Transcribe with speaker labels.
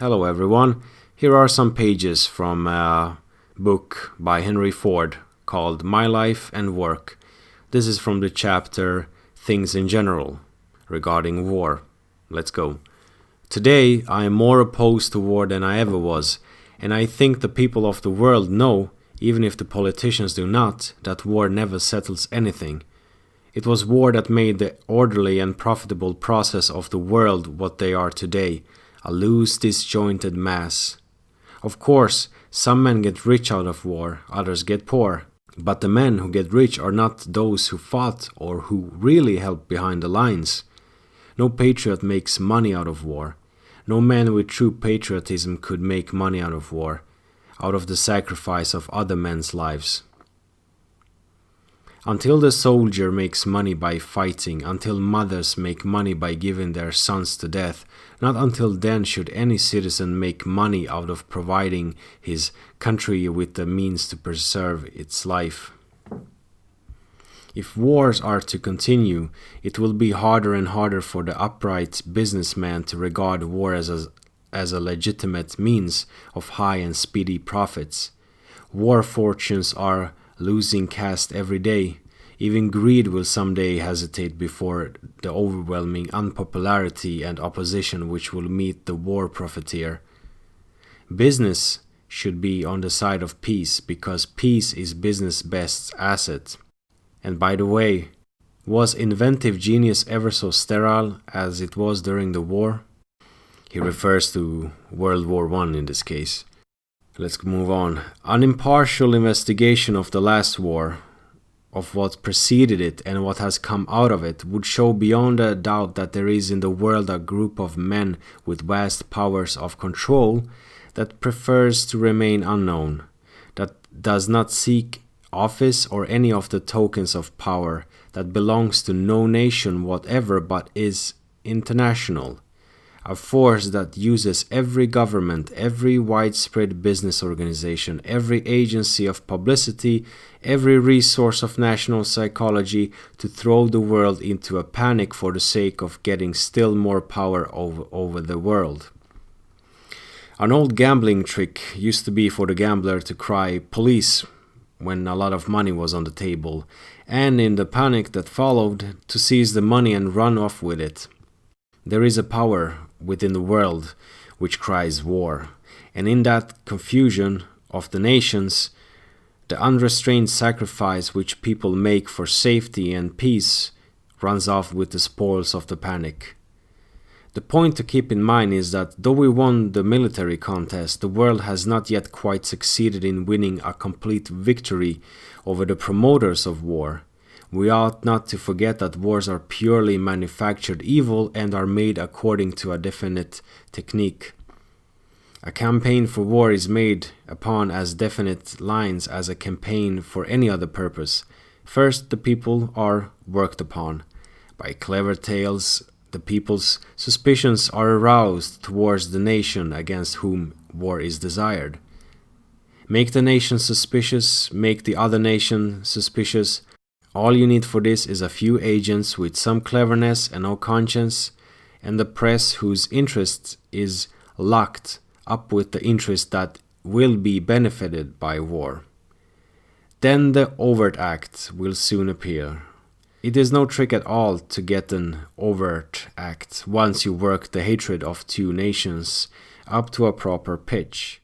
Speaker 1: Hello everyone, here are some pages from a book by Henry Ford called My Life and Work. This is from the chapter Things in General regarding war. Let's go. Today I am more opposed to war than I ever was, and I think the people of the world know, even if the politicians do not, that war never settles anything. It was war that made the orderly and profitable process of the world what they are today, a loose, disjointed mass. Of course, some men get rich out of war, others get poor. But the men who get rich are not those who fought or who really helped behind the lines. No patriot makes money out of war. No man with true patriotism could make money out of war, out of the sacrifice of other men's lives. Until the soldier makes money by fighting, until mothers make money by giving their sons to death, not until then should any citizen make money out of providing his country with the means to preserve its life. If wars are to continue, it will be harder and harder for the upright businessman to regard war as a legitimate means of high and speedy profits. War fortunes are losing caste every day. Even greed will someday hesitate before the overwhelming unpopularity and opposition which will meet the war profiteer. Business should be on the side of peace, because peace is business' best asset. And by the way, was inventive genius ever so sterile as it was during the war? He refers to World War I in this case. Let's move on. An impartial investigation of the last war, of what preceded it and what has come out of it, would show beyond a doubt that there is in the world a group of men with vast powers of control that prefers to remain unknown, that does not seek office or any of the tokens of power, that belongs to no nation whatever but is international. A force that uses every government, every widespread business organization, every agency of publicity, every resource of national psychology to throw the world into a panic for the sake of getting still more power over the world. An old gambling trick used to be for the gambler to cry "police" when a lot of money was on the table, and in the panic that followed, to seize the money and run off with it. There is a power within the world which cries war, and in that confusion of the nations, the unrestrained sacrifice which people make for safety and peace runs off with the spoils of the panic. The point to keep in mind is that though we won the military contest, the world has not yet quite succeeded in winning a complete victory over the promoters of war. We ought not to forget that wars are purely manufactured evil and are made according to a definite technique. A campaign for war is made upon as definite lines as a campaign for any other purpose. First, the people are worked upon. By clever tales, the people's suspicions are aroused towards the nation against whom war is desired. Make the nation suspicious, make the other nation suspicious. All you need for this is a few agents with some cleverness and no conscience, and the press whose interest is locked up with the interest that will be benefited by war. Then the overt act will soon appear. It is no trick at all to get an overt act once you work the hatred of two nations up to a proper pitch.